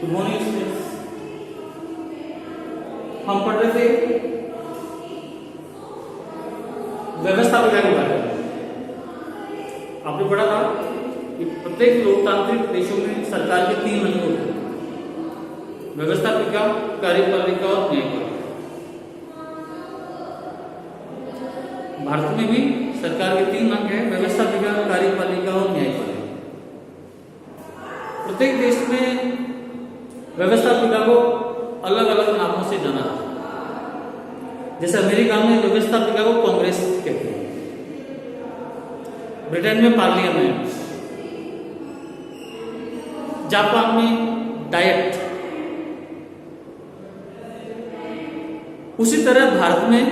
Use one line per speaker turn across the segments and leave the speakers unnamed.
Good morning students. हम पढ़ रहे थे व्यवस्था विज्ञान के बारे में। आपने पढ़ा था कि प्रत्येक लोकतांत्रिक देशों में सरकार के 3 अंग होते हैं: व्यवस्थापिका, कार्यपालिका और न्यायपालिका। भारत में भी सरकार के 3 अंग हैं: व्यवस्थापिका, कार्यपालिका और न्यायपालिका। प्रत्येक देश में व्यवस्थापिका को अलग अलग नामों से जाना जाता है। जैसे अमेरिका में व्यवस्थापिका को कांग्रेस कहते हैं, ब्रिटेन में पार्लियामेंट, जापान में डायट। उसी तरह भारत में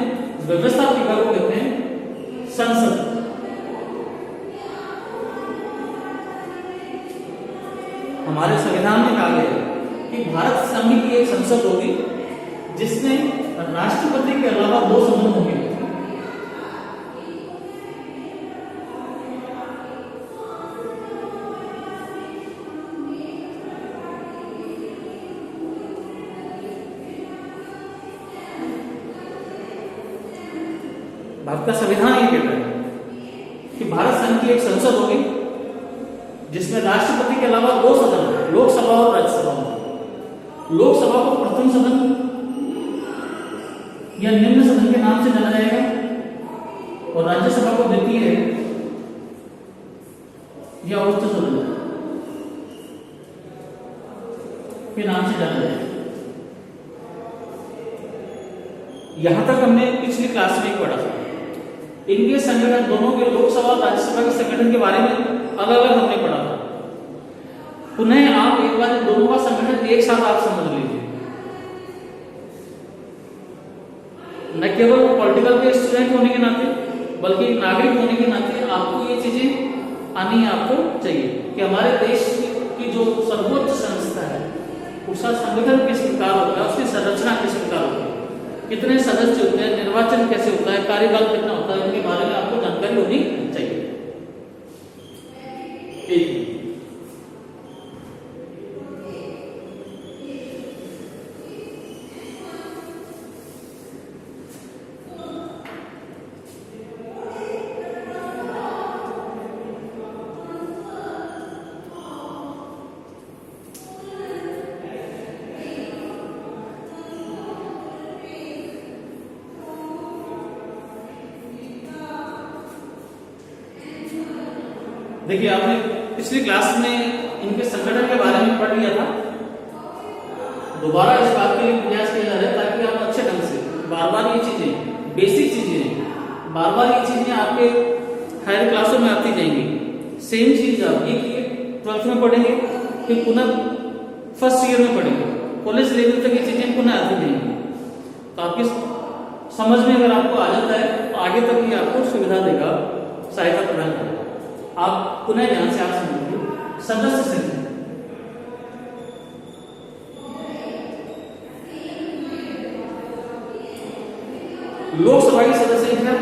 व्यवस्थापिका को कहते हैं संसद। हमारे संविधान में कहा गया है कि भारत संघ की एक संसद होगी जिसमें राष्ट्रपति के अलावा 2 सदन होंगे। भारत का संविधान ये कहता है कि भारत संघ की एक संसद होगी जिसमें राष्ट्रपति के अलावा 2 सदन, लोकसभा और राज्यसभा होंगे। लोकसभा को प्रथम सदन या निम्न सदन के नाम से जाना जाएगा और राज्यसभा को द्वितीय या उच्च सदन के नाम से जाना जाएगा। यहां तक हमने पिछली क्लास में पढ़ा था। इनके संगठन, दोनों के लोकसभा और राज्यसभा के संगठन के बारे में अलग अलग हमने पढ़ा था। पुनः आप एक बार दोनों का संगठन एक साथ आप समझ लीजिए। न केवल पॉलिटिकल के स्टूडेंट होने के नाते बल्कि नागरिक होने के नाते आपको ये चीजें आनी आपको चाहिए कि हमारे देश की जो सर्वोच्च संस्था है उसका संगठन किस प्रकार होता है, उसकी संरचना किस प्रकार होती है, कितने सदस्य होते हैं, निर्वाचन कैसे होता है, कार्यकाल कितना होता है, इनके बारे में आपको जानकारी होनी चाहिए। देखिए, आपने पिछली क्लास में इनके संगठन के बारे में पढ़ लिया था। दोबारा इस बात के लिए प्रयास किया जा रहा है ताकि आप अच्छे ढंग से बार-बार ये चीजें, बेसिक चीजें, बार-बार ये चीजें आपके हायर क्लासों में आती जाएंगी। सेम चीज आप ये 12th में पढ़ेंगे, फिर पुनः फर्स्ट ईयर में पढ़ेंगे, कॉलेज लेवल तक ये चीजें पुनः आती जाएंगी। तो आपकी समझ में अगर आपको आ जाता है तो आगे तक ये आपको सुविधा देगा, सहायता प्रदान करेगा। आप पुनः ध्यान से आप समझिए। सदस्य संख्या, लोकसभा की सदस्य संख्या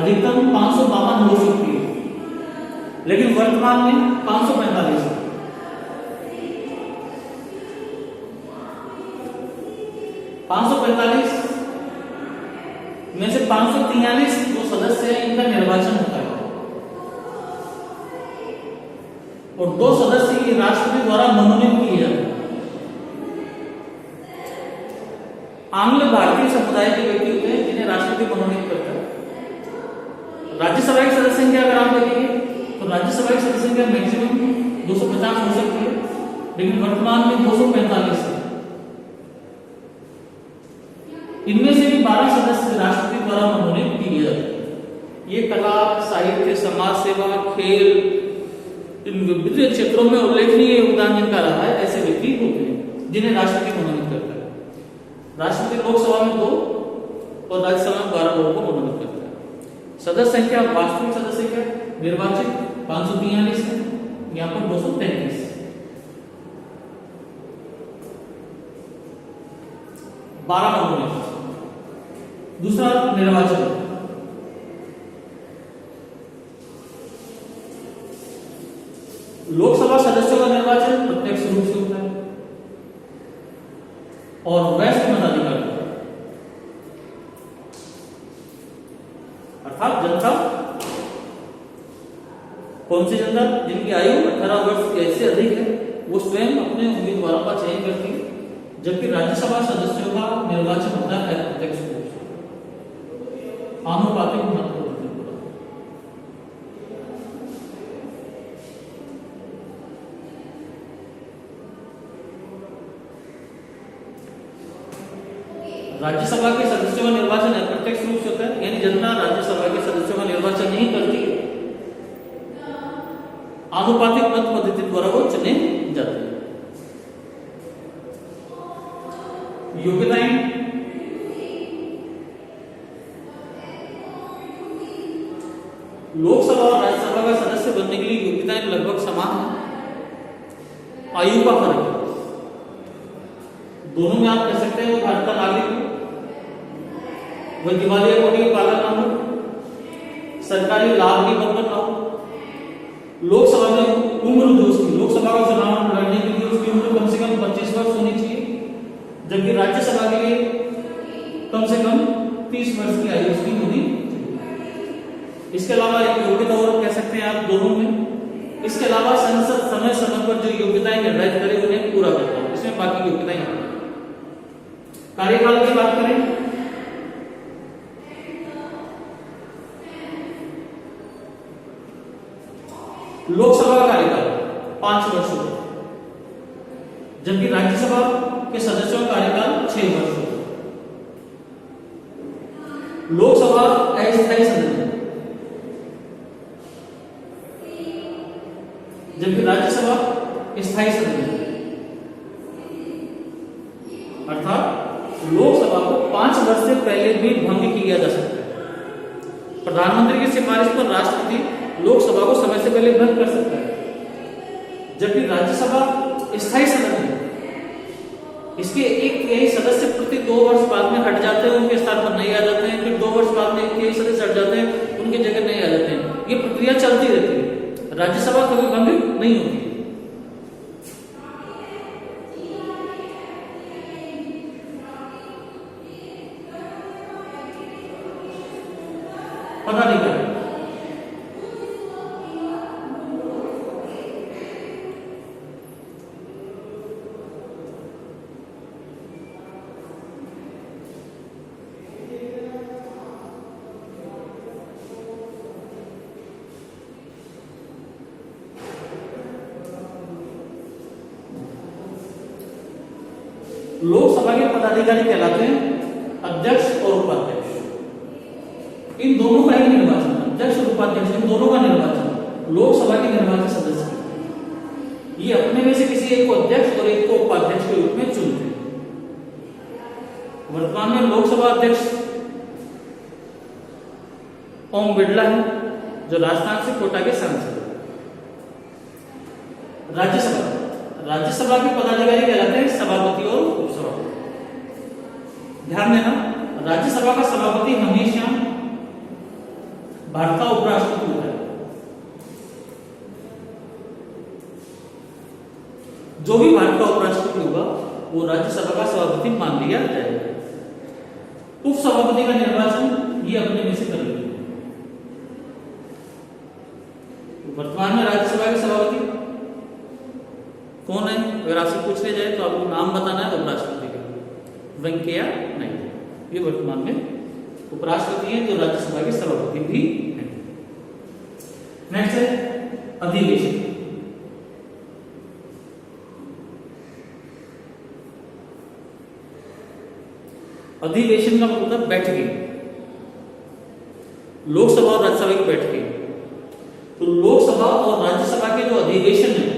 अधिकतम 552 हो सकती है, लेकिन वर्तमान में 545 है। 545 में से 543 जो सदस्य हैं इनका निर्वाचन होता है और 2 सदस्य की राष्ट्रपति द्वारा मनोनीत किए जाते हैं। आंग्ल भारतीय समुदाय के व्यक्ति होते हैं जिन्हें राष्ट्रपति मनोनीत करता है। राज्यसभा की सदस्य संख्या अगर आप देखेंगे तो राज्यसभा की सदस्य संख्या मैक्सिमम 250 हो सकती है, लेकिन वर्तमान में 245 है। इनमें से भी 12 सदस्य राष्ट्रपति द्वारा मनोनीत किए जाते हैं। ये कला, साहित्य, समाज सेवा, खेल, इन विभिन्न क्षेत्रों में उल्लेखनीय योगदान जिनका रहा है, ऐसे व्यक्ति होते हैं जिन्हें राष्ट्रपति मनोनीत करता है। राष्ट्रपति लोकसभा में 2 और राज्यसभा में 12 लोगों को मनोनीत करता है। सदस्य संख्या, वास्तविक सदस्य संख्या निर्वाचित 543 है, यहाँ पर 233। 12 मनोनीत। दूसरा निर्वाचन, लोकसभा सदस्यों का निर्वाचन प्रत्यक्ष रूप से होता है, और वेस्ट मताधिकारी, अर्थात जनता, कौन सी जनता? जिनकी आयु 18 वर्ष से अधिक है वो स्वयं अपने उम्मीदवारों का चयन करती है, जबकि राज्यसभा सदस्यों का निर्वाचन होता है अप्रत्यक्ष रूप से, आनुपातिक मत। राज्यसभा के सदस्यों का निर्वाचन अप्रत्यक्ष रूप से होता है, यानी जनता राज्यसभा के सदस्यों का निर्वाचन नहीं करती, आनुपातिक मत पद्धति द्वारा वो चुने जाते हैं। योग्यताएं, लोकसभा और राज्यसभा का सदस्य बनने के लिए योग्यताएं लगभग समान है। आयु का फर्क है, दोनों में आप कह सकते हैं वो भारत का नागरिक, वह दिवालिया कोड के पालन ना हो, सरकारी लाभ की बंधन ना हो, लोकसभा में उम्र जो उसकी, लोकसभा का चुनाव लड़ने के लिए उसकी उम्र कम से कम 25 वर्ष होनी चाहिए, जबकि राज्यसभा के लिए कम से कम 30 वर्ष की आयु उसकी होनी चाहिए। इसके अलावा एक योग्यता और कह सकते हैं आप दोनों में, इसके अलावा संसद समय समय पर जो योग्यताएं निर्धारित करे उन्हें पूरा करता है, इसमें बाकी योग्यताएं। कार्यकाल की बात करें, लोकसभा का कार्यकाल 5 वर्ष होता है, जबकि राज्यसभा के सदस्यों का कार्यकाल 6 वर्ष होता है। लोकसभा अस्थायी सदन है, जबकि राज्यसभा स्थायी सदन है, अर्थात लोकसभा को 5 वर्ष से पहले भी भंग किया जा सकता है। प्रधानमंत्री की सिफारिश पर राष्ट्रपति लोकसभा को समय से पहले भंग कर सकता है, जबकि राज्यसभा स्थायी सदन है, इसके एक तिहाई सदस्य प्रति 2 वर्ष बाद में हट जाते हैं, उनके स्थान पर नहीं आ जाते हैं, फिर 2 वर्ष बाद में एक तिहाई सदस्य हट जाते हैं, उनकी जगह नहीं आ जाते हैं। ये प्रक्रिया चलती रहती है, राज्यसभा कभी भंग नहीं होती। पदाधिकारी, लोकसभा के पदाधिकारी कहलाते हैं अध्यक्ष और उपाध्यक्ष। इन दोनों का ही निर्वाचन, अध्यक्ष और उपाध्यक्ष इन दोनों का निर्वाचन लोकसभा के निर्वाचित सदस्य, ये अपने में से किसी एक को अध्यक्ष और एक को उपाध्यक्ष के रूप में चुनते हैं। वर्तमान में लोकसभा अध्यक्ष ओम बिड़ला है, जो राजस्थान से कोटा के सांसद है। राज्यसभा के पदाधिकारी कहलाते हैं सभापति और उपसभापति। ध्यान देना, राज्यसभा का सभापति हमेशा भारत का उपराष्ट्रपति होता है। जो भी भारत का उपराष्ट्रपति होगा वो राज्यसभा का सभापति मान लिया जाएगा। उपसभापति का निर्वाचन ये अपने में से कर लेंगे। वर्तमान में राज्यसभा के सभापति कौन है? अगर आपसे पूछने जाए तो आपको नाम बताना है उपराष्ट्रपति का, वेंकैया नायडू। ये वर्तमान में उपराष्ट्रपति हैं, जो राज्यसभा के सभापति भी हैं। नेक्स्ट है अधिवेशन। अधिवेशन का मतलब बैठकें, लोकसभा और राज्यसभा की बैठकें। तो लोकसभा और राज्यसभा के जो अधिवेशन है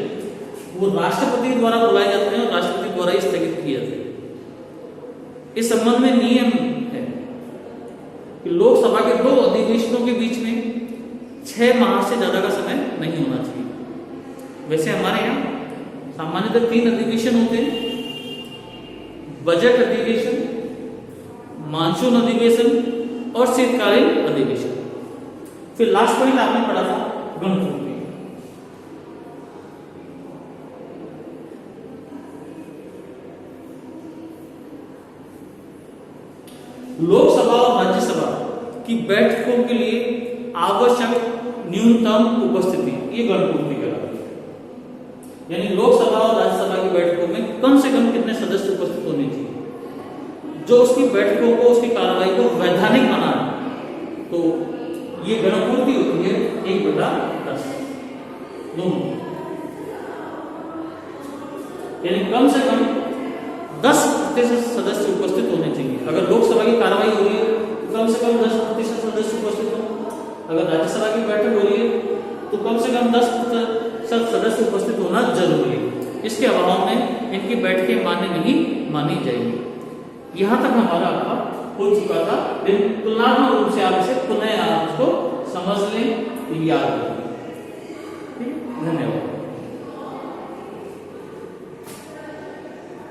वो राष्ट्रपति द्वारा बुलाए जाते हैं और राष्ट्रपति द्वारा ही स्थगित किए जाते हैं। इस संबंध में नियम है कि लोकसभा के 2 अधिवेशनों के बीच में 6 माह से ज्यादा का समय नहीं होना चाहिए। वैसे हमारे यहाँ सामान्यतः 3 अधिवेशन होते हैं, बजट अधिवेशन, मानसून अधिवेशन और शीतकालीन अधिवेशन। फिर लास्ट पॉइंट आपने पढ़ा था गणतंत्र। लोकसभा और राज्यसभा की बैठकों के लिए आवश्यक न्यूनतम उपस्थिति, ये गणपूर्ति कहलाती है। यानी लोकसभा और राज्यसभा की बैठकों में कम से कम कितने सदस्य उपस्थित होने चाहिए, जो उसकी बैठकों को, उसकी कार्रवाई को वैधानिक बनाए, तो ये गणपूर्ति होती है 1/10 दोनों। यानी कम से कम 10% सदस्य उपस्थित होने चाहिए। अगर लोकसभा की कार्रवाई हो रही है तो कम से कम 10% सदस्य उपस्थित हो, अगर राज्यसभा की बैठक हो रही है तो कम से कम 10% सदस्य उपस्थित होना जरूरी है। इसके अभाव में इनकी बैठकें मान्य नहीं मानी जाएंगी। यहां तक हमारा आपका हो चुका था, लेकिन तुलनात्मक रूप से आप इसे पुनः आप इसको समझ लें, याद रखें। धन्यवाद।